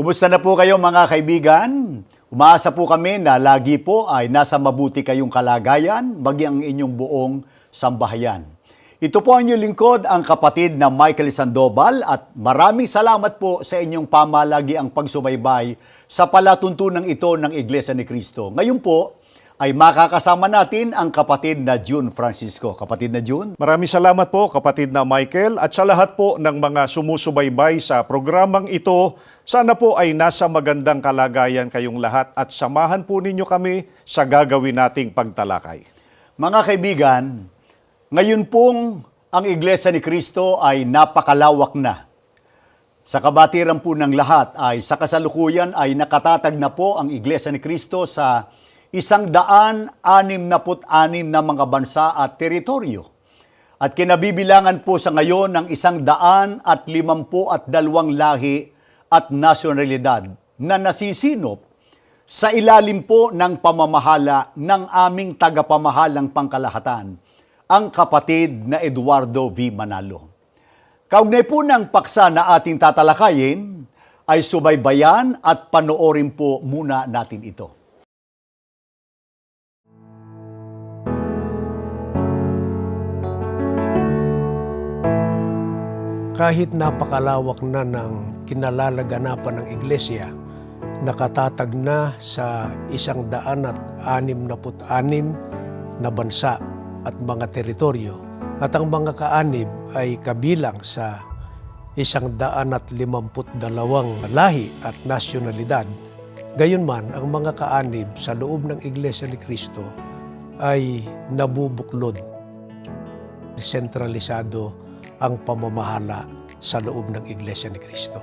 Kumusta na po kayo mga kaibigan? Umaasa po kami na lagi po ay nasa mabuti kayong kalagayan, maging ang inyong buong sambahayan. Ito po ang inyong lingkod, ang kapatid na Michael Sandoval, at maraming salamat po sa inyong pamalagiang pagsubaybay sa palatuntunan ito ng Iglesia ni Cristo. Ngayon po ay makakasama natin ang kapatid na June Francisco. Kapatid na June. Maraming salamat po, kapatid na Michael, at sa lahat po ng mga sumusubaybay sa programang ito. Sana po ay nasa magandang kalagayan kayong lahat at samahan po ninyo kami sa gagawin nating pagtalakay. Mga kaibigan, ngayon pong ang Iglesia ni Cristo ay napakalawak na. Sa kabatiran po ng lahat ay sa kasalukuyan ay nakatatag na po ang Iglesia ni Cristo sa 166 na mga bansa at teritoryo. At kinabibilangan po sa ngayon ng 152 lahi at nasyonalidad na nasisinop sa ilalim po ng pamamahala ng aming tagapamahalang pangkalahatan, ang kapatid na Eduardo V. Manalo. Kaugnay po ng paksa na ating tatalakayin, ay subaybayan at panoorin po muna natin ito. Kahit napakalawak na ng kinalalaganapan ng Iglesia, nakatatag na sa 166 na bansa at mga teritoryo, at ang mga kaanib ay kabilang sa 152 lahi at nasyonalidad. Gayunman, ang mga kaanib sa loob ng Iglesia ni Cristo ay nabubuklod, sentralisado ang pamamahala sa loob ng Iglesia ni Cristo.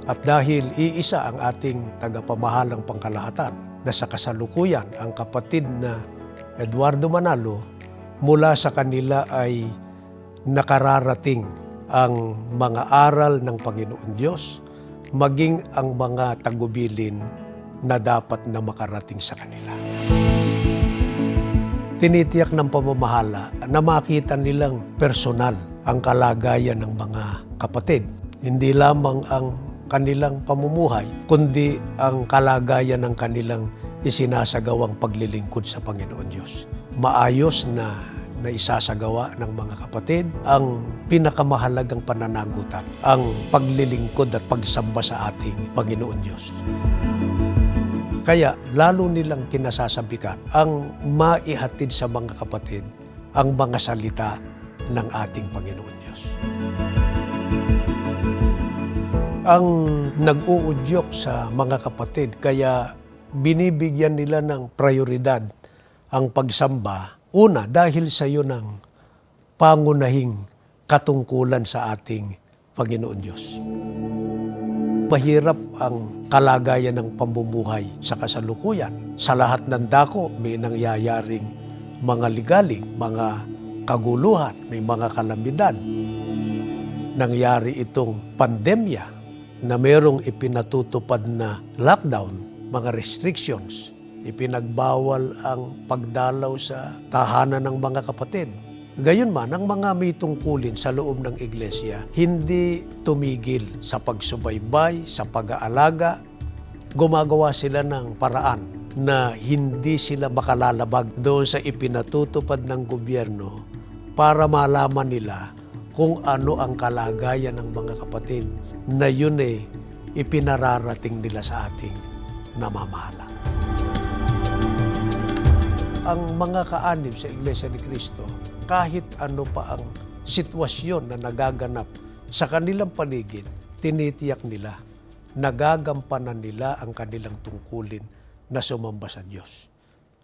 At dahil iisa ang ating tagapamahalang pangkalahatan na sa kasalukuyan ang kapatid na Eduardo Manalo, mula sa kanila ay nakararating ang mga aral ng Panginoon Diyos, maging ang mga tagubilin na dapat na makarating sa kanila. Tinitiyak ng pamamahala na makita nilang personal ang kalagayan ng mga kapatid. Hindi lamang ang kanilang pamumuhay, kundi ang kalagayan ng kanilang isinasagawang paglilingkod sa Panginoon Diyos. Maayos na isasagawa ng mga kapatid ang pinakamahalagang pananagutan, ang paglilingkod at pagsamba sa ating Panginoon Diyos. Kaya lalo nilang kinasasabikan ang maihatid sa mga kapatid ang mga salita ng ating Panginoon Diyos. Ang nag-uudyok sa mga kapatid, kaya binibigyan nila ng prioridad ang pagsamba, una dahil sa iyo ng pangunahing katungkulan sa ating Panginoon Diyos. Mahirap ang kalagayan ng pamumuhay sa kasalukuyan. Sa lahat ng dako may nangyayaring mga ligalig, mga kaguluhan, may mga kalamidad. Nangyari itong pandemya na mayroong ipinatutupad na lockdown, mga restrictions. Ipinagbawal ang pagdalaw sa tahanan ng mga kapatid. Gayunman, ang mga may tungkulin sa loob ng Iglesia, hindi tumigil sa pagsubaybay, sa pag-aalaga. Gumagawa sila ng paraan na hindi sila makalalabag doon sa ipinatutupad ng gobyerno para malaman nila kung ano ang kalagayan ng mga kapatid na yun ipinararating nila sa ating namamahala. Ang mga kaanib sa Iglesia ni Cristo, kahit ano pa ang sitwasyon na nagaganap sa kanilang paligid, tinitiyak nila, nagagampanan nila ang kanilang tungkulin na sumamba sa Diyos.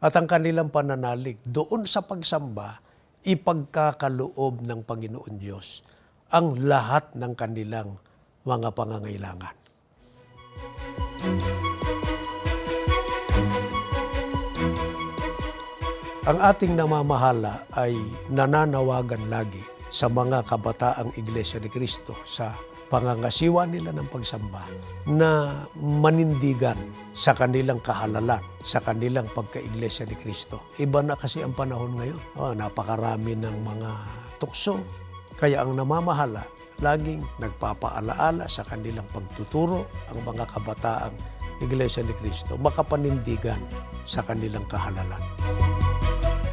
At ang kanilang pananalig doon sa pagsamba, ipagkakaloob ng Panginoon Diyos ang lahat ng kanilang mga pangangailangan. Ang ating namamahala ay nananawagan lagi sa mga kabataang Iglesia ni Cristo sa pangangasiwa nila ng pagsamba na manindigan sa kanilang kahalalan, sa kanilang pagka-Iglesia ni Cristo. Iba na kasi ang panahon ngayon. Napakarami ng mga tukso. Kaya ang namamahala, laging nagpapaalaala sa kanilang pagtuturo ang mga kabataang Iglesia ni Cristo makapanindigan sa kanilang kahalalan.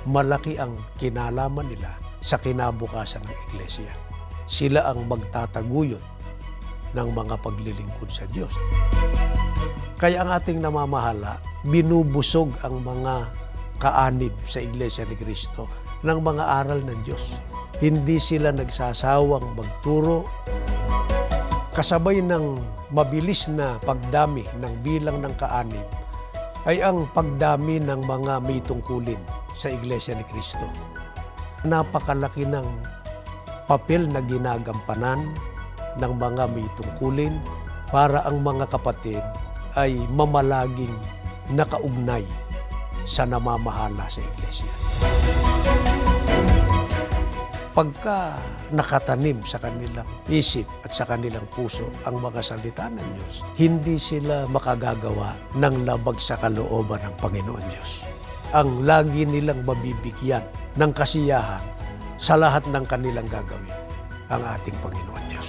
Malaki ang kinalaman nila sa kinabukasan ng Iglesia. Sila ang magtataguyod ng mga paglilingkod sa Diyos. Kaya ang ating namamahala, binubusog ang mga kaanib sa Iglesia ni Cristo ng mga aral ng Diyos. Hindi sila nagsasawang magturo. Kasabay ng mabilis na pagdami ng bilang ng kaanib ay ang pagdami ng mga may tungkulin sa Iglesia ni Cristo. Napakalaki ng papel na ginagampanan ng mga may tungkulin para ang mga kapatid ay mamalaging nakaugnay sa namamahala sa Iglesia. Pagka nakatanim sa kanilang isip at sa kanilang puso ang mga salita ng Diyos, hindi sila makagagawa ng labag sa kalooban ng Panginoon Diyos. Ang lagi nilang mabibigyan ng kasiyahan sa lahat ng kanilang gagawin ang ating Panginoon Diyos.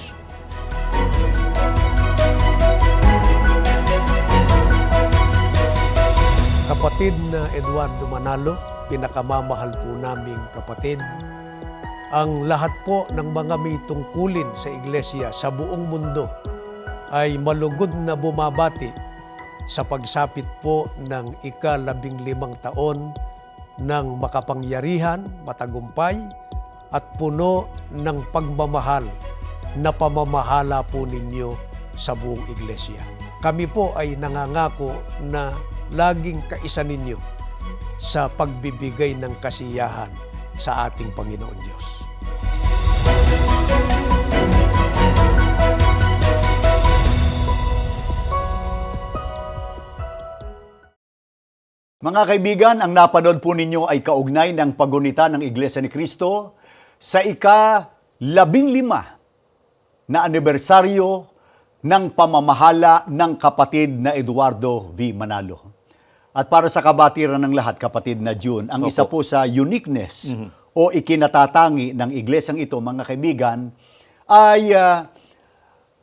Kapatid na Eduardo Manalo, pinakamamahal po naming kapatid, ang lahat po ng mga may tungkulin sa Iglesia sa buong mundo ay malugod na bumabati sa pagsapit po ng ika-15 taon ng makapangyarihan, matagumpay at puno ng pagmamahal na pamamahala po ninyo sa buong Iglesia. Kami po ay nangangako na laging kaisa ninyo sa pagbibigay ng kasiyahan sa ating Panginoon Diyos. Mga kaibigan, ang napanood po ninyo ay kaugnay ng pagunita ng Iglesia ni Cristo sa ika-15 na anibersaryo ng pamamahala ng kapatid na Eduardo V. Manalo. At para sa kabatiran ng lahat, kapatid na June, ang isa po sa uniqueness o ikinatatangi ng iglesyang ito, mga kaibigan, ay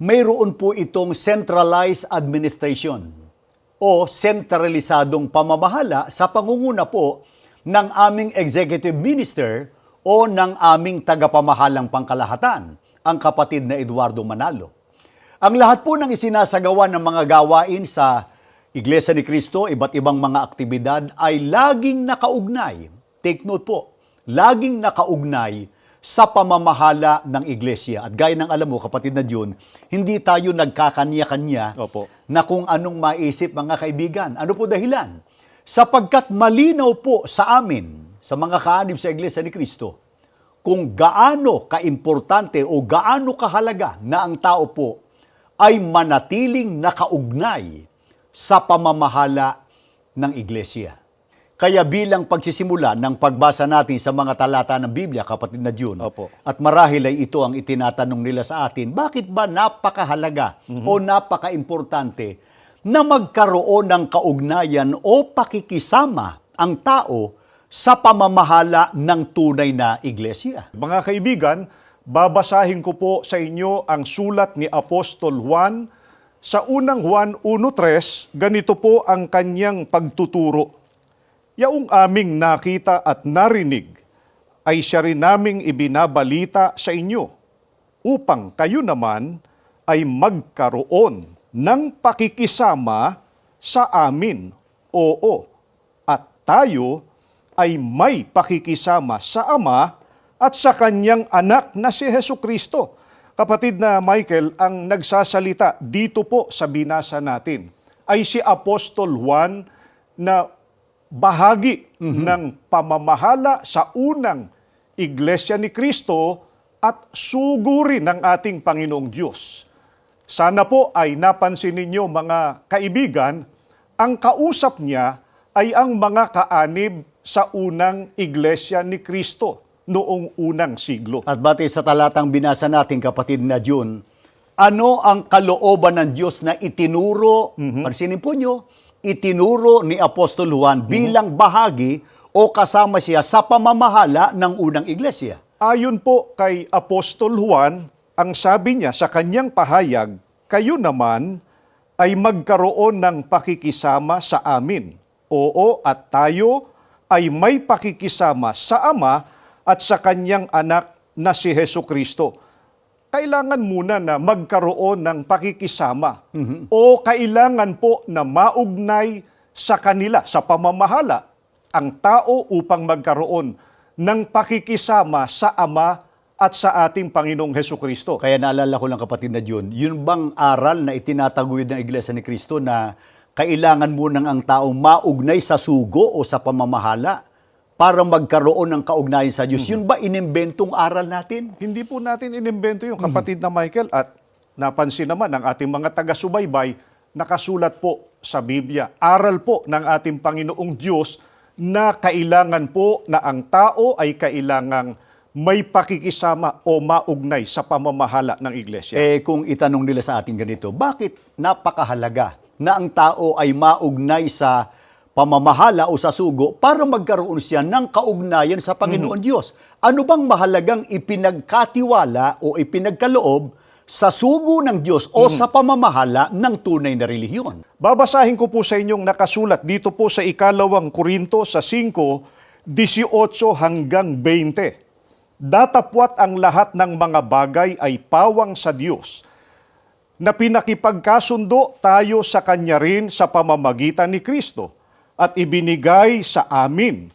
mayroon po itong centralized administration o sentralisadong pamamahala sa pangunguna po ng aming executive minister o ng aming tagapamahalang pangkalahatan, ang kapatid na Eduardo Manalo. Ang lahat po ng isinasagawa ng mga gawain sa Iglesia ni Cristo, iba't ibang mga aktibidad ay laging nakaugnay. Take note po, laging nakaugnay sa pamamahala ng Iglesia. At gaya ng alam mo, kapatid na June, hindi tayo nagkakanya-kanya na kung anong maisip, mga kaibigan. Ano po dahilan? Sapagkat malinaw po sa amin, sa mga kaanib sa Iglesia ni Cristo, kung gaano kaimportante o gaano kahalaga na ang tao po ay manatiling nakaugnay sa pamamahala ng Iglesia. Kaya bilang pagsisimula ng pagbasa natin sa mga talata ng Biblia, kapatid na June, at marahil ay ito ang itinatanong nila sa atin, bakit ba napakahalaga o napaka-importante na magkaroon ng kaugnayan o pakikisama ang tao sa pamamahala ng tunay na Iglesia? Mga kaibigan, babasahin ko po sa inyo ang sulat ni Apostol Juan. Sa unang Juan 1:3, ganito po ang kanyang pagtuturo. Yaong aming nakita at narinig ay siya rin naming ibinabalita sa inyo, upang kayo naman ay magkaroon ng pakikisama sa amin. Oo, at tayo ay may pakikisama sa Ama at sa kanyang anak na si Hesukristo. Kapatid na Michael, ang nagsasalita dito po sa binasa natin ay si Apostol Juan na bahagi ng pamamahala sa unang Iglesia ni Cristo at suguri ng ating Panginoong Diyos. Sana po ay napansin ninyo, mga kaibigan, ang kausap niya ay ang mga kaanib sa unang Iglesia ni Cristo noong unang siglo. At batay sa talatang binasa natin, kapatid na June, ano ang kalooban ng Diyos na itinuro, pansinin po nyo, itinuro ni Apostol Juan bilang bahagi o kasama siya sa pamamahala ng unang iglesia? Ayon po kay Apostol Juan, ang sabi niya sa kanyang pahayag, kayo naman ay magkaroon ng pakikisama sa amin. Oo, at tayo ay may pakikisama sa Ama at sa kanyang anak na si Hesu Kristo. Kailangan muna na magkaroon ng pakikisama o kailangan po na maugnay sa kanila, sa pamamahala, ang tao upang magkaroon ng pakikisama sa Ama at sa ating Panginoong Hesu Kristo. Kaya naalala ko lang, kapatid na Jun, yun bang aral na itinataguyod ng Iglesia ni Cristo na kailangan munang ang taong maugnay sa sugo o sa pamamahala para magkaroon ng kaugnayan sa Diyos? Yun ba inimbentong aral natin? Hindi po natin inimbento yung kapatid na Michael, at napansin naman ng ating mga taga-subaybay, nakasulat po sa Biblia. Aral po ng ating Panginoong Diyos na kailangan po na ang tao ay kailangang may pakikisama o maugnay sa pamamahala ng iglesia. Kung itanong nila sa atin ganito, bakit napakahalaga na ang tao ay maugnay sa pamamahala o sa sugo para magkaroon siya ng kaugnayan sa Panginoon Diyos? Ano bang mahalagang ipinagkatiwala o ipinagkaloob sa sugo ng Diyos o sa pamamahala ng tunay na relihiyon? Babasahin ko po sa inyong nakasulat dito po sa 2 Korinto sa 5, 18 hanggang 20. Datapwat ang lahat ng mga bagay ay pawang sa Diyos, na pinakipagkasundo tayo sa Kanya rin sa pamamagitan ni Kristo, at ibinigay sa amin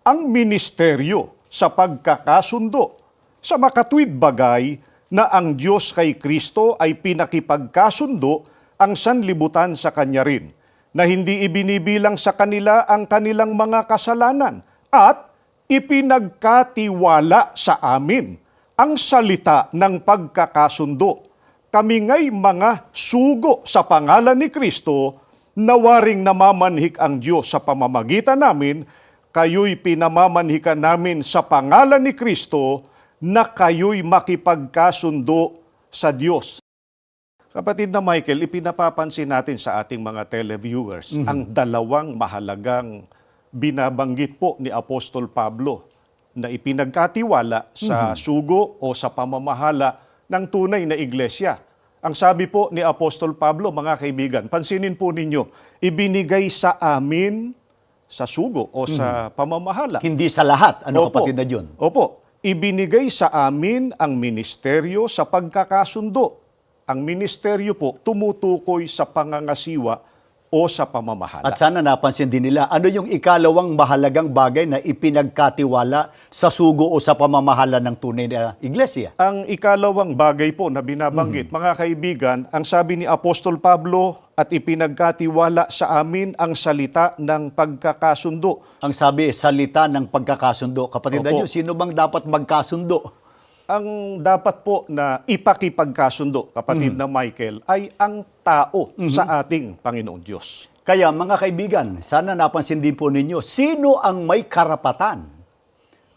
ang ministeryo sa pagkakasundo, sa makatwid bagay na ang Diyos kay Kristo ay pinakipagkasundo ang sanlibutan sa Kanya rin, na hindi ibinibilang sa kanila ang kanilang mga kasalanan, at ipinagkatiwala sa amin ang salita ng pagkakasundo. Kami nga'y mga sugo sa pangalan ni Kristo, nawaring namamanhik ang Diyos sa pamamagitan namin, kayo'y pinamamanhikan namin sa pangalan ni Kristo, na kayo'y makipagkasundo sa Diyos. Kapatid na Michael, ipinapapansin natin sa ating mga televiewers ang dalawang mahalagang binabanggit po ni Apostol Pablo na ipinagkatiwala sa sugo o sa pamamahala ng tunay na iglesia. Ang sabi po ni Apostol Pablo, mga kaibigan, pansinin po ninyo, ibinigay sa amin sa sugo o sa pamamahala. Hindi sa lahat, Opo. kapatid na Jun? Opo, ibinigay sa amin ang ministeryo sa pagkakasundo. Ang ministeryo po tumutukoy sa pangangasiwa o sa pamamahala. At sana napansin din nila, ano yung ikalawang mahalagang bagay na ipinagkatiwala sa sugo o sa pamamahala ng tunay na iglesia? Ang ikalawang bagay po na binabanggit, mga kaibigan, ang sabi ni Apostol Pablo, at ipinagkatiwala sa amin ang salita ng pagkakasundo. Ang sabi, salita ng pagkakasundo. Kapatid na Opo. Diyos, sino bang dapat magkasundo? Ang dapat po na ipakipagkasundo, kapatid na Michael, ay ang tao sa ating Panginoong Diyos. Kaya mga kaibigan, sana napansin din po ninyo, sino ang may karapatan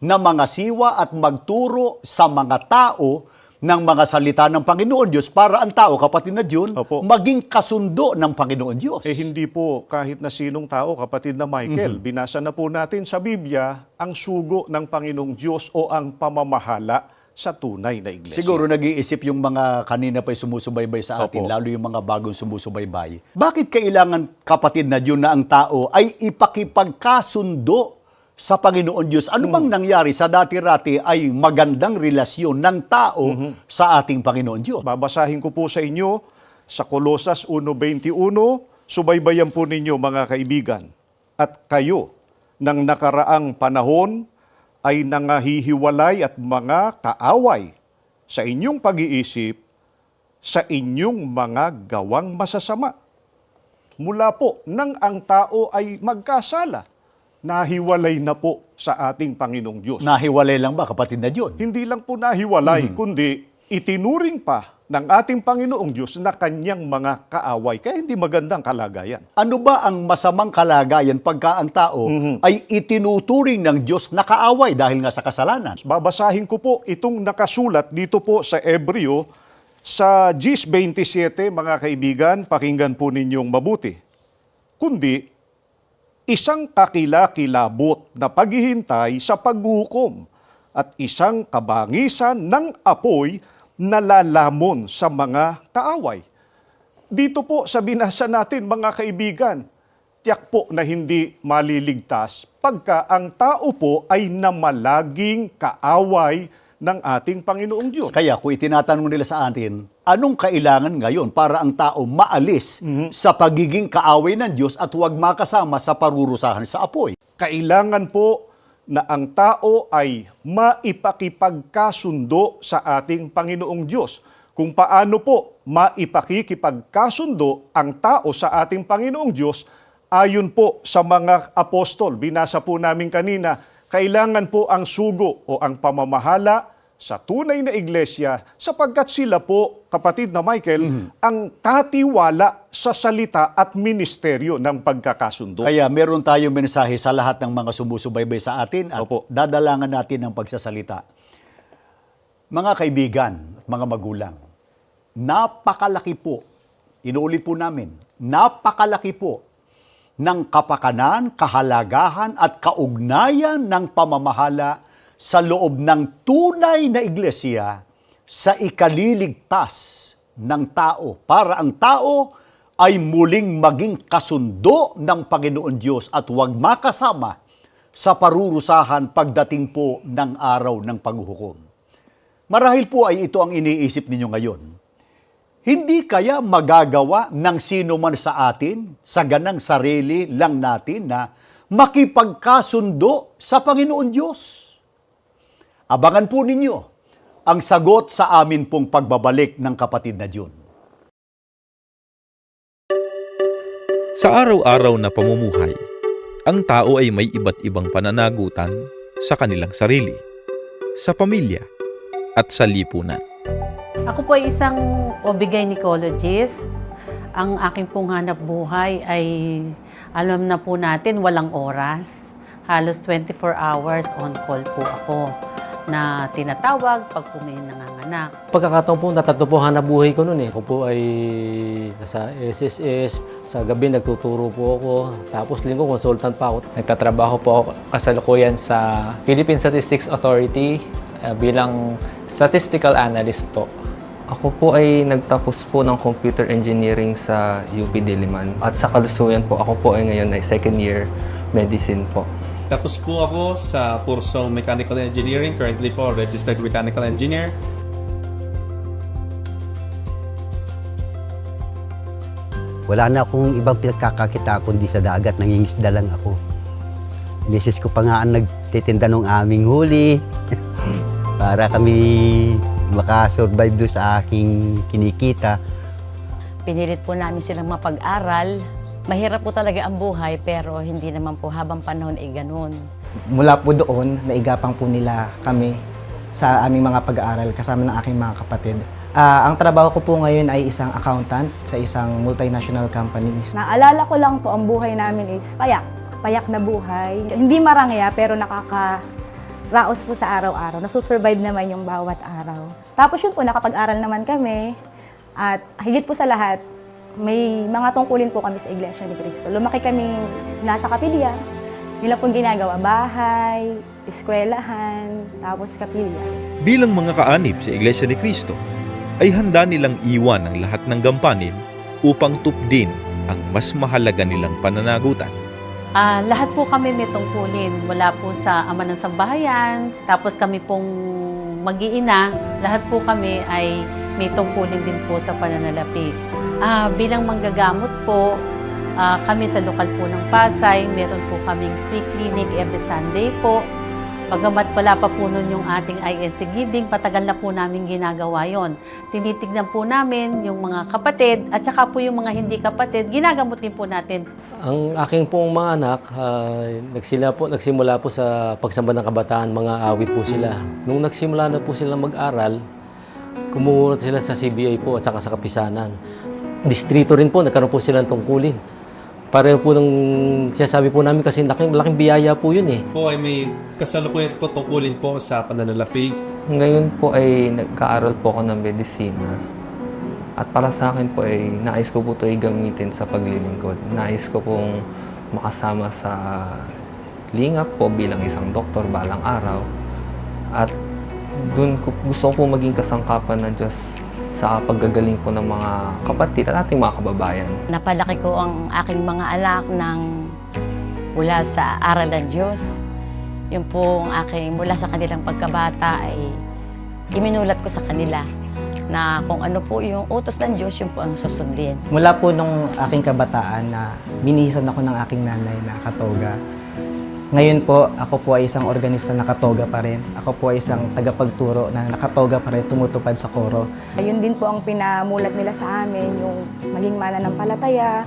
na mangasiwa at magturo sa mga tao ng mga salita ng Panginoon Diyos para ang tao, kapatid na Jun, Opo. maging kasundo ng Panginoon Diyos? Hindi po kahit na sinong tao, kapatid na Michael. Binasa na po natin sa Biblia ang sugo ng Panginoong Diyos o ang pamamahala sa tunay na iglesia. Siguro nag-iisip yung mga kanina pa'y sumusubaybay sa atin, Opo. lalo yung mga bagong sumusubaybay. Bakit kailangan, kapatid na Jun, na ang tao ay ipakipagkasundo sa Panginoon Diyos? Ano bang nangyari sa dati-rati ay magandang relasyon ng tao sa ating Panginoon Diyos? Babasahin ko po sa inyo sa Kolosas 1:21, subaybayan po ninyo mga kaibigan. At kayo, ng nakaraang panahon, ay nangahihiwalay at mga kaaway sa inyong pag-iisip, sa inyong mga gawang masasama. Mula po nang ang tao ay magkasala, nahiwalay na po sa ating Panginoong Diyos. Nahiwalay lang ba, kapatid na Jun? Hindi lang po nahiwalay, kundi itinuring pa ng ating Panginoong Diyos na kanyang mga kaaway. Kaya hindi magandang kalagayan. Ano ba ang masamang kalagayan pagka ang tao ay itinuturing ng Diyos na kaaway dahil nga sa kasalanan? Babasahin ko po itong nakasulat dito po sa Ebreo sa 10:27, mga kaibigan, pakinggan po ninyong mabuti. Kundi, isang kakilakilabot na paghihintay sa paghukom at isang kabangisan ng apoy nalalamon sa mga kaaway. Dito po sa binasa natin, mga kaibigan, tiyak po na hindi maliligtas pagka ang tao po ay namalaging kaaway ng ating Panginoong Diyos. Kaya kung itinatanong nila sa atin, anong kailangan ngayon para ang tao maalis sa pagiging kaaway ng Diyos at huwag makasama sa parurusahan sa apoy? Kailangan po na ang tao ay maipakipagkasundo sa ating Panginoong Diyos. Kung paano po maipakikipagkasundo ang tao sa ating Panginoong Diyos, ayon po sa mga apostol, binasa po namin kanina, kailangan po ang sugo o ang pamamahala sa tunay na iglesia sapagkat sila po, kapatid na Michael, ang tatiwala sa salita at ministeryo ng pagkakasundo. Kaya meron tayong mensahe sa lahat ng mga sumusubaybay sa atin at Opo. dadalangan natin ng pagsasalita. Mga kaibigan at mga magulang, napakalaki po, inuulit po namin, napakalaki po ng kapakanan, kahalagahan at kaugnayan ng pamamahala sa loob ng tunay na iglesia sa ikaliligtas ng tao para ang tao ay muling maging kasundo ng Panginoon Diyos at huwag makasama sa parurusahan pagdating po ng araw ng paghuhukom. Marahil po ay ito ang iniisip ninyo ngayon. Hindi kaya magagawa ng sino man sa atin, sa ganang sarili lang natin na makipagkasundo sa Panginoon Diyos? Abangan po ninyo ang sagot sa amin pong pagbabalik ng kapatid na June. Sa araw-araw na pamumuhay, ang tao ay may iba't ibang pananagutan sa kanilang sarili, sa pamilya, at sa lipunan. Ako po ay isang obigynecologist. Ang aking pong hanap buhay ay alam na po natin walang oras. Halos 24 hours on call po ako na tinatawag pag po may nanganganak. Pagkakataon po, natatlo po hanap buhay ko noon eh. Ako po ay nasa SSS, sa gabi nagtuturo po ako, tapos linggo consultant pa ako. Nagtatrabaho po ako kasalukuyan sa Philippine Statistics Authority bilang statistical analyst po. Ako po ay nagtapos po ng computer engineering sa UP Diliman. At sa kalusuyan po, ako po ay ngayon ay second year medicine po. Tapos po ako sa Purcell Mechanical Engineering, currently po registered mechanical engineer. Wala na akong ibang pinagkakakita kundi sa dagat, nangingisda lang ako. Misis ko pa nga ang nagtitinda ng aming huli para kami makasurvive doon sa aking kinikita. Pinilit po namin silang mapag-aral. Mahirap po talaga ang buhay pero hindi naman po habang panahon ay ganun. Mula po doon, naigapang po nila kami sa aming mga pag-aaral kasama ng aking mga kapatid. Ang trabaho ko po ngayon ay isang accountant sa isang multinational company. Naalala ko lang po ang buhay namin is payak na buhay. Hindi marangya pero nakakaraos po sa araw-araw. Nasusurvive naman yung bawat araw. Tapos yun po, nakapag-aral naman kami at higit po sa lahat, may mga tungkulin po kami sa Iglesia ni Cristo. Lumaki kami nasa kapilya. Nila pong ginagawa, bahay, eskwelahan, tapos kapilya. Bilang mga kaanib sa Iglesia ni Cristo, ay handa nilang iwan ang lahat ng gampanin upang tupdin ang mas mahalaga nilang pananagutan. Lahat po kami may tungkulin. Mula po sa Ama ng Sambahayan, tapos kami pong mag-iina, lahat po kami ay may tungkulin din po sa pananalapi. Bilang manggagamot po, kami sa lokal po ng Pasay, meron po kaming free clinic every Sunday po. Pagamat wala pa po nun yung ating INC giving, patagal na po namin ginagawa yon. Tinitignan po namin yung mga kapatid at saka po yung mga hindi kapatid, ginagamot din po natin. Ang aking pong mga anak, nagsimula po sa pagsamba ng kabataan, mga awit po sila. Nung nagsimula na po sila mag-aral, kumuha sila sa CBA po at saka sa Kapisanan. Distrito rin po, nagkaroon po sila ng tungkulin. Pareho po ng sinasabi po namin kasi malaking biyaya po yun eh. Po ay may kasalukuyan po tungkulin po sa pananalapi. Ngayon po ay nagkaaral po ako ng medisina. At para sa akin po ay nais ko po ito ay gamitin sa paglilingkod. Nais ko pong makasama sa lingap po bilang isang doktor balang araw. At gusto ko po maging kasangkapan ng Diyos sa paggagaling po ng mga kapatid at ating mga kababayan. Napalaki ko ang aking mga anak mula sa aral ng Diyos. Yung pong aking mula sa kanilang pagkabata ay iminulat ko sa kanila na kung ano po yung utos ng Diyos, yun po ang susundin. Mula po nung aking kabataan na binihisan ako ng aking nanay na katoga. Ngayon po, ako po ay isang organista na katoga pa rin. Ako po ay isang tagapagturo na nakatoga pa rin, tumutupad sa koro. Ayun din po ang pinamulat nila sa amin, yung maging mananampalataya,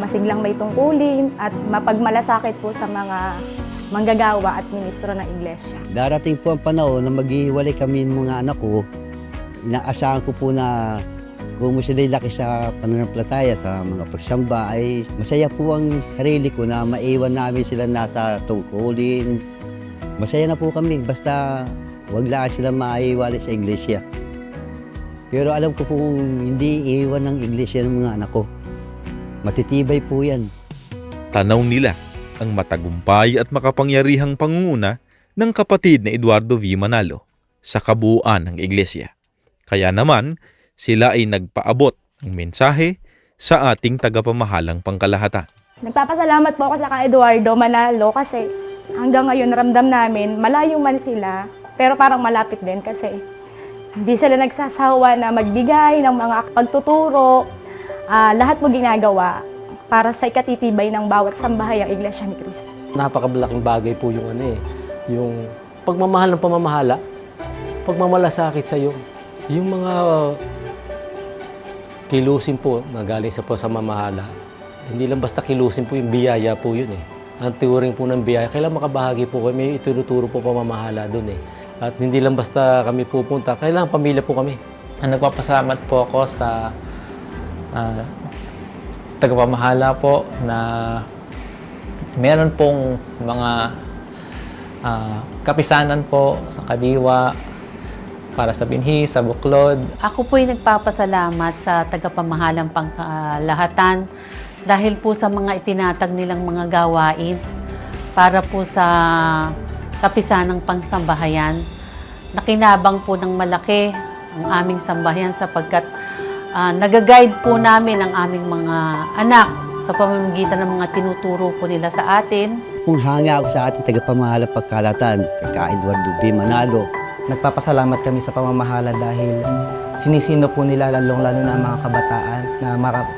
masiglang may tungkulin, at mapagmalasakit po sa mga manggagawa at ministro ng iglesia. Darating po ang panahon na maghihiwalay kami ng mga anak ko. Inaasahan ko po na kung sila'y laki sa pananampalataya, sa mga pagsamba, ay masaya po ang sarili ko na maiwan namin sila nasa tungkulin. Masaya na po kami, basta wag lang sila maiwalay sa iglesia. Pero alam ko po kung hindi iiwan ng iglesia ng mga anak ko, matitibay po yan. Tanaw nila ang matagumpay at makapangyarihang pangunguna ng kapatid na Eduardo V. Manalo sa kabuuan ng iglesia. Kaya naman, sila ay nagpaabot ng mensahe sa ating tagapamahalang pangkalahatan. Nagpapasalamat po ako sa kay Eduardo Manalo kasi hanggang ngayon ramdam namin, malayo man sila, pero parang malapit din kasi hindi sila nagsasawa na magbigay ng mga pagtuturo, lahat mo ginagawa para sa ikatitibay ng bawat sambahayang Iglesia ni Cristo. Napakabalaking bagay po yung yung pagmamahal ng pamamahala, pagmamalasakit sa iyo, yung mga kilusin po na galing sa pamamahala. Hindi lang basta kilusin po, yung biyaya po yun eh. Ang turing po ng biyaya, kailangan makabahagi po kami, may itinuturo po pamamahala doon eh. At hindi lang basta kami pupunta, kailangan pamilya po kami. Nagpapasalamat po ako sa tagapamahala po na meron pong mga kapisanan po sa kadiwa, para sa binhi, sa buklod. Ako po'y nagpapasalamat sa tagapamahalang pangkalahatan dahil po sa mga itinatag nilang mga gawain para po sa kapisanang pangsambahayan. Nakinabang po ng malaki ang aming sambahayan sapagkat nag-guide po namin ang aming mga anak sa pamamagitan ng mga tinuturo po nila sa atin. Kung hanga ako sa ating tagapamahalang pangkalahatan, kay Eduardo V. Manalo, Nagpapasalamat kami sa pamamahala dahil sinisino po nila lalong-lalo na ang mga kabataan na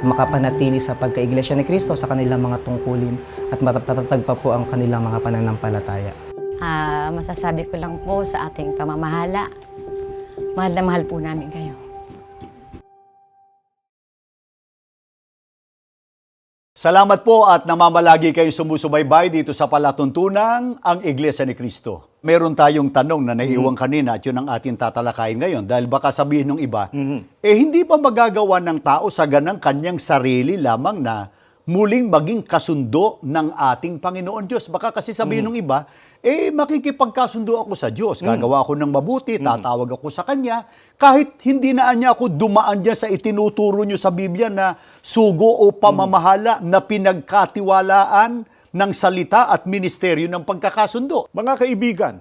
makapanatili sa pagka-Iglesia ni Cristo sa kanilang mga tungkulin at matatag pa po ang kanilang mga pananampalataya. Masasabi ko lang po sa ating pamamahala, mahal na mahal po namin kayo. Salamat po at namamalagi kayong sumusubaybay dito sa palatuntunang ang Iglesia ni Cristo. Meron tayong tanong na naiiwan kanina at yun ang ating tatalakayin ngayon dahil baka sabihin ng iba, hindi pa magagawa ng tao sa ganang kanyang sarili lamang na muling maging kasundo ng ating Panginoon Diyos. Baka kasi sabihin ng iba, makikipagkasundo ako sa Diyos. Gagawa ako ng mabuti, tatawag ako sa Kanya. Kahit hindi na niya ako dumaan dyan sa itinuturo niyo sa Biblia na sugo o pamamahala na pinagkatiwalaan ng salita at ministeryo ng pagkakasundo. Mga kaibigan,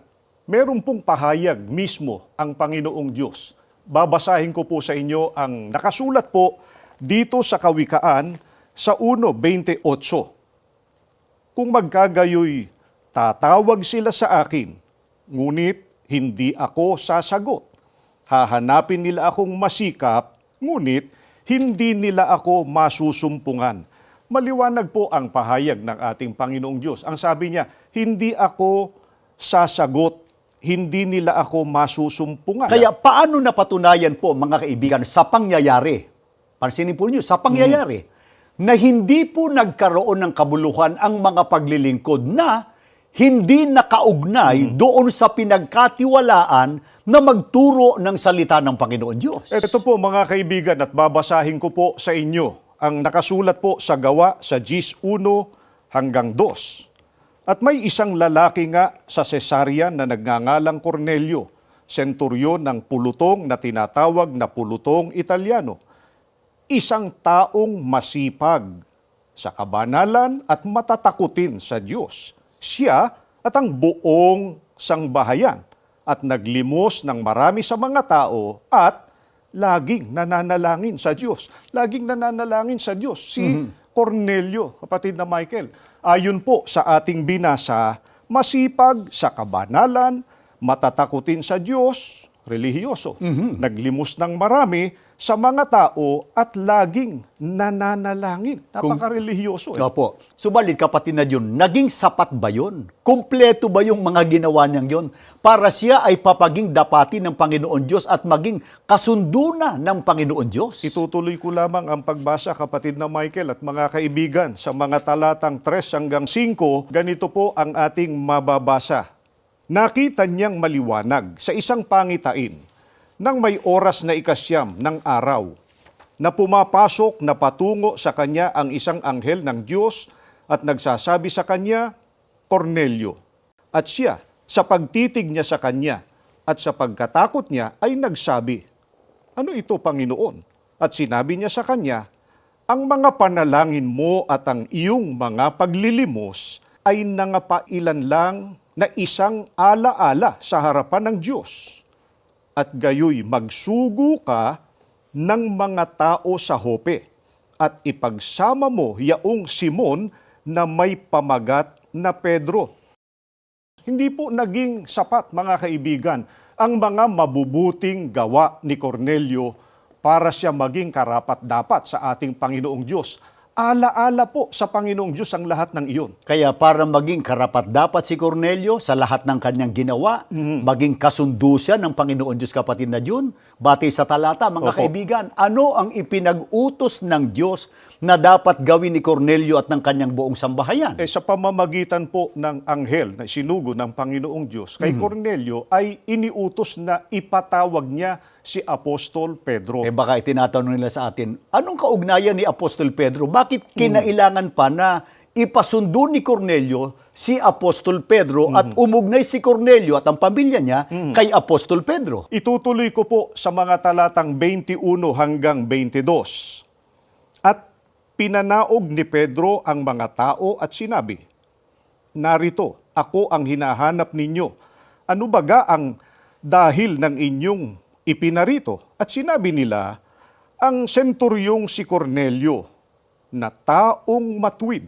meron pong pahayag mismo ang Panginoong Diyos. Babasahin ko po sa inyo ang nakasulat po dito sa Kawikaan sa 1:28. Kung magkagayoy, tatawag sila sa akin, ngunit hindi ako sasagot. Hahanapin nila akong masikap, ngunit hindi nila ako masusumpungan. Maliwanag po ang pahayag ng ating Panginoong Diyos. Ang sabi niya, hindi ako sasagot, hindi nila ako masusumpungan. Kaya paano napatunayan po mga kaibigan sa pangyayari? Pansinin po niyo, sa pangyayari, na hindi po nagkaroon ng kabuluhan ang mga paglilingkod na hindi nakaugnay doon sa pinagkatiwalaan na magturo ng salita ng Panginoon Diyos. Ito po mga kaibigan at babasahin ko po sa inyo ang nakasulat po sa Gawa sa 10:1 hanggang 2. At may isang lalaki nga sa Cesarea na nagngangalang Cornelio, senturyon ng pulutong na tinatawag na pulutong Italiano. Isang taong masipag sa kabanalan at matatakutin sa Diyos. Siya at ang buong sangbahayan at naglimos ng marami sa mga tao at laging nananalangin sa Diyos. Laging nananalangin sa Diyos. Si Cornelio, kapatid na Michael, ayon po sa ating binasa, masipag sa kabanalan, matatakutin sa Diyos, relihiyoso. Naglimos ng marami sa mga tao at laging nananalangin. Napaka-relihiyoso. Opo. Subalit, kapatid na yun, naging sapat ba yun? Kumpleto ba yung mga ginawa niyang yun? Para siya ay papaging dapati ng Panginoon Diyos at maging kasundo na ng Panginoon Diyos? Itutuloy ko lamang ang pagbasa, kapatid na Michael at mga kaibigan, sa mga talatang 3 hanggang 5, ganito po ang ating mababasa. Nakita niyang maliwanag sa isang pangitain nang may oras na 9 ng araw na pumapasok na patungo sa kanya ang isang anghel ng Diyos at nagsasabi sa kanya, Cornelio. At siya, sa pagtitig niya sa kanya at sa pagkatakot niya ay nagsabi, ano ito, Panginoon? At sinabi niya sa kanya, ang mga panalangin mo at ang iyong mga paglilimos ay nangapailan lang na isang alaala sa harapan ng Diyos. At gayoy magsugo ka ng mga tao sa Jope at ipagsama mo yaong Simon na may pamagat na Pedro. Hindi po naging sapat, mga kaibigan, ang mga mabubuting gawa ni Cornelio para siya maging karapat-dapat sa ating Panginoong Diyos. Alaala po sa Panginoong Diyos ang lahat ng iyon. Kaya para maging karapat-dapat si Cornelio sa lahat ng kanyang ginawa, maging kasundo siya ng Panginoon Diyos, kapatid na Jun, batay sa talata, mga kaibigan, ano ang ipinag-utos ng Diyos na dapat gawin ni Cornelio at ng kanyang buong sambahayan? Sa pamamagitan po ng anghel na sinugo ng Panginoong Diyos, kay Cornelio ay iniutos na ipatawag niya si Apostol Pedro. Baka itinatanong nila sa atin, anong kaugnayan ni Apostol Pedro? Bakit kinailangan pa na ipasundo ni Cornelio si Apostol Pedro at umugnay si Cornelio at ang pamilya niya kay Apostol Pedro? Itutuloy ko po sa mga talatang 21 hanggang 22. At pinanaog ni Pedro ang mga tao at sinabi, narito, ako ang hinahanap ninyo. Ano baga ang dahil ng inyong ipinarito? At sinabi nila, ang senturyong si Cornelio na taong matuwid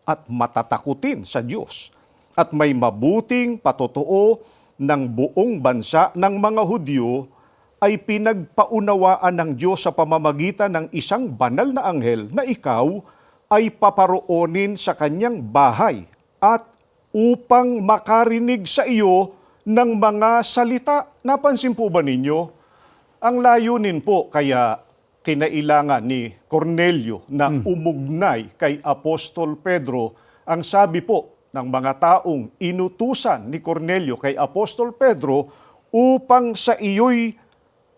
at matatakutin sa Diyos at may mabuting patotoo ng buong bansa ng mga Hudyo ay pinagpaunawaan ng Diyos sa pamamagitan ng isang banal na anghel na ikaw ay paparoonin sa kanyang bahay at upang makarinig sa iyo ng mga salita. Napansin po ba ninyo? Ang layunin po kaya kinailangan ni Cornelio na umugnay kay Apostol Pedro, ang sabi po ng mga taong inutusan ni Cornelio kay Apostol Pedro upang sa iyo'y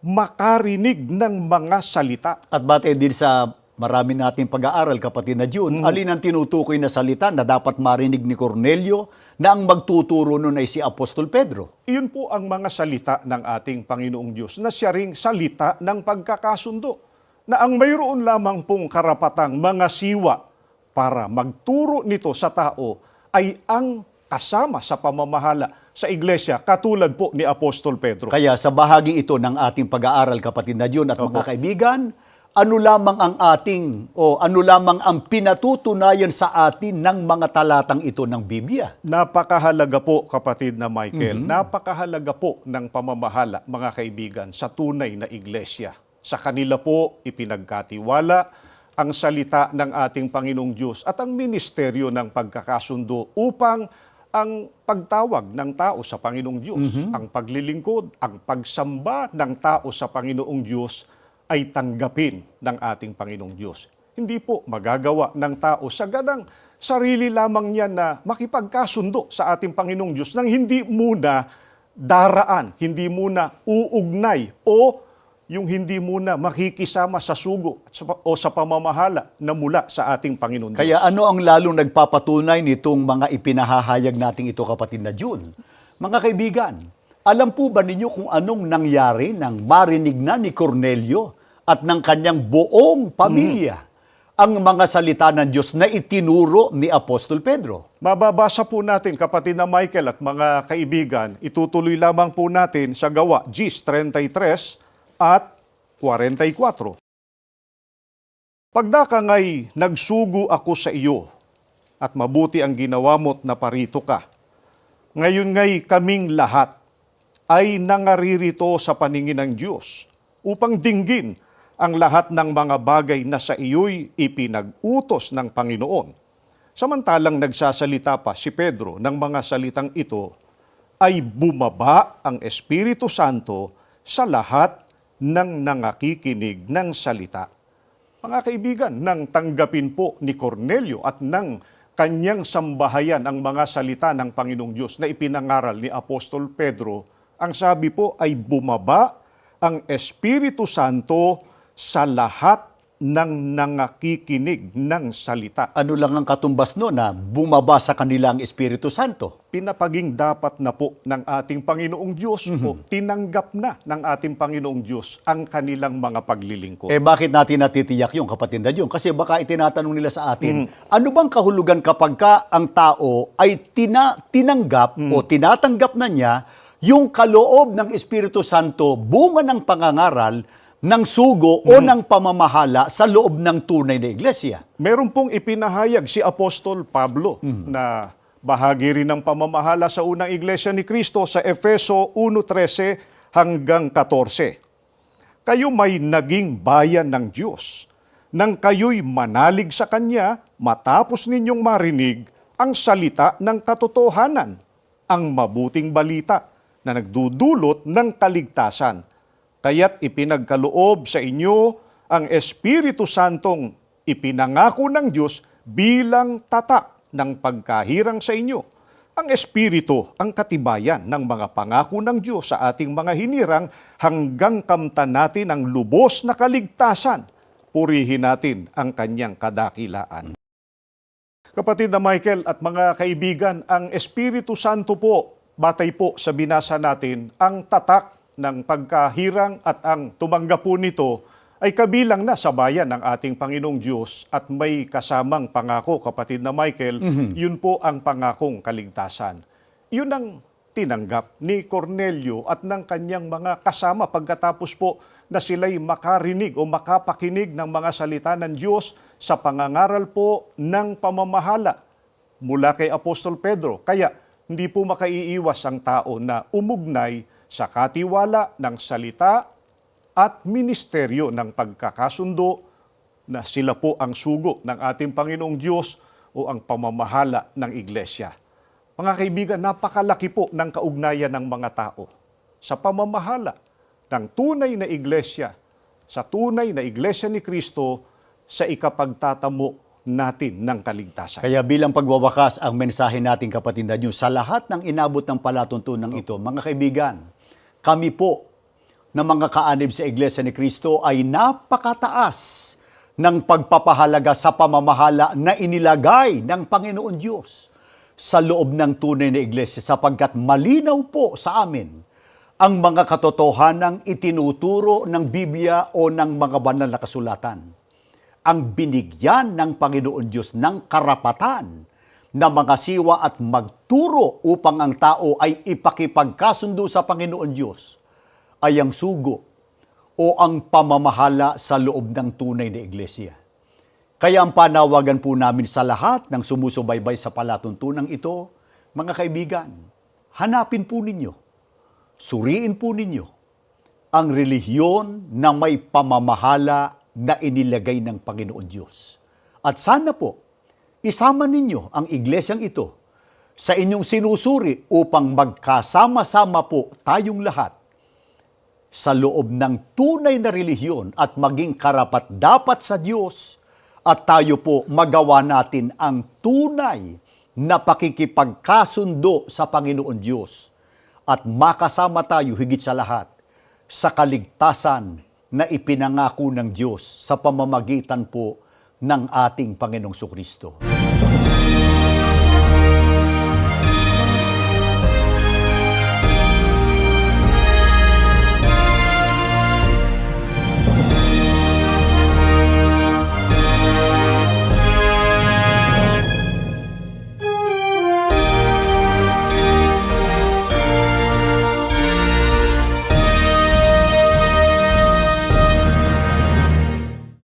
makarinig ng mga salita. At batay din sa marami nating pag-aaral, kapatid na June, alin ang tinutukoy na salita na dapat marinig ni Cornelio na ang magtuturo nun ay si Apostol Pedro? Iyon po ang mga salita ng ating Panginoong Diyos na siya ring salita ng pagkakasundo, na ang mayroon lamang pong karapatang mga siwa para magturo nito sa tao ay ang kasama sa pamamahala sa iglesia, katulad po ni Apostol Pedro. Kaya sa bahagi ito ng ating pag-aaral, kapatid na June at mga kaibigan, ano lamang ang ano lamang ang pinatutunayan sa atin ng mga talatang ito ng Biblia? Napakahalaga po, kapatid na Michael, napakahalaga po ng pamamahala, mga kaibigan, sa tunay na iglesia. Sa kanila po ipinagkatiwala ang salita ng ating Panginoong Diyos at ang ministeryo ng pagkakasundo upang ang pagtawag ng tao sa Panginoong Diyos, ang paglilingkod, ang pagsamba ng tao sa Panginoong Diyos ay tanggapin ng ating Panginoong Diyos. Hindi po magagawa ng tao sa ganang sarili lamang niya na makipagkasundo sa ating Panginoong Diyos nang hindi muna daraan, hindi muna uugnay o yung hindi muna makikisama sa sugo o sa pamamahala na mula sa ating Panginoon Diyos. Kaya ano ang lalong nagpapatunay nitong mga ipinahahayag nating ito, kapatid na June? Mga kaibigan, alam po ba ninyo kung anong nangyari nang marinig na ni Cornelio at ng kanyang buong pamilya ang mga salita ng Diyos na itinuro ni Apostol Pedro? Mababasa po natin, kapatid na Michael at mga kaibigan, itutuloy lamang po natin sa Gawa, Gs 33 at 44. Pagdaka nga'y nagsugo ako sa iyo, at mabuti ang ginawa mo't naparito ka. Ngayon nga'y kaming lahat ay nangaririto sa paningin ng Diyos upang dinggin ang lahat ng mga bagay na sa iyo'y ipinag-utos ng Panginoon. Samantalang nagsasalita pa si Pedro ng mga salitang ito, ay bumaba ang Espiritu Santo sa lahat ng nangakikinig ng salita. Mga kaibigan, nang tanggapin po ni Cornelio at ng kanyang sambahayan ang mga salita ng Panginoong Diyos na ipinangaral ni Apostol Pedro, ang sabi po ay bumaba ang Espiritu Santo sa lahat ng nangakikinig ng salita. Ano lang ang katumbas no na bumaba sa kanila ang Espiritu Santo? Pinapaging dapat na po ng ating Panginoong Diyos o tinanggap na ng ating Panginoong Diyos ang kanilang mga paglilingkod. Eh bakit natin natitiyak yung kapatid na yun? Kasi baka itinatanong nila sa atin, ano bang kahulugan kapag ka ang tao ay tinanggap o tinatanggap na niya yung kaloob ng Espiritu Santo, bunga ng pangangaral, ng sugo o ng pamamahala sa loob ng tunay na iglesia? Meron pong ipinahayag si Apostol Pablo na bahagi rin ng pamamahala sa unang iglesia ni Kristo sa Efeso 1:13 hanggang 14. Kayo may naging bayan ng Diyos nang kayo'y manalig sa Kanya matapos ninyong marinig ang salita ng katotohanan, ang mabuting balita na nagdudulot ng kaligtasan. Kaya't ipinagkaloob sa inyo ang Espiritu Santong ipinangako ng Diyos bilang tatak ng pagkahirang sa inyo. Ang Espiritu ang katibayan ng mga pangako ng Diyos sa ating mga hinirang hanggang kamtan natin ang lubos na kaligtasan. Purihin natin ang kanyang kadakilaan. Kapatid na Michael at mga kaibigan, ang Espiritu Santo po, batay po sa binasa natin, ang tatak ng pagkahirang at ang tumanggap po nito ay kabilang na sa bayan ng ating Panginoong Diyos at may kasamang pangako, kapatid na Michael, yun po ang pangakong kaligtasan. Yun ang tinanggap ni Cornelio at ng kanyang mga kasama pagkatapos po na sila'y makarinig o makapakinig ng mga salita ng Diyos sa pangangaral po ng pamamahala mula kay Apostol Pedro. Kaya hindi po makaiiwas ang tao na umugnay sa katiwala ng salita at ministeryo ng pagkakasundo na sila po ang sugo ng ating Panginoong Diyos o ang pamamahala ng iglesia. Mga kaibigan, napakalaki po ng kaugnayan ng mga tao sa pamamahala ng tunay na iglesia, sa tunay na iglesia ni Kristo sa ikapagtatamo natin ng kaligtasan. Kaya bilang pagwawakas ang mensahe natin, kapatid na Diyos, sa lahat ng inabot ng palatuntunan ito, mga kaibigan, kami po na mga kaanib sa Iglesia ni Kristo ay napakataas ng pagpapahalaga sa pamamahala na inilagay ng Panginoon Diyos sa loob ng tunay na iglesia, sapagkat malinaw po sa amin ang mga katotohanang itinuturo ng Biblia o ng mga banal na kasulatan. Ang binigyan ng Panginoon Diyos ng karapatan na mangasiwa at magturo upang ang tao ay ipakipagkasundo sa Panginoon Diyos ay ang sugo o ang pamamahala sa loob ng tunay na iglesia. Kaya ang panawagan po namin sa lahat ng sumusubaybay sa palatuntunang ito, mga kaibigan, hanapin po ninyo, suriin po ninyo ang relihiyon na may pamamahala na inilagay ng Panginoon Diyos. At sana po, isama ninyo ang iglesyang ito sa inyong sinusuri upang magkasama-sama po tayong lahat sa loob ng tunay na relihiyon at maging karapat-dapat sa Diyos at tayo po magawa natin ang tunay na pakikipagkasundo sa Panginoon Diyos at makasama tayo higit sa lahat sa kaligtasan na ipinangako ng Diyos sa pamamagitan po ng ating Panginoong Kristo.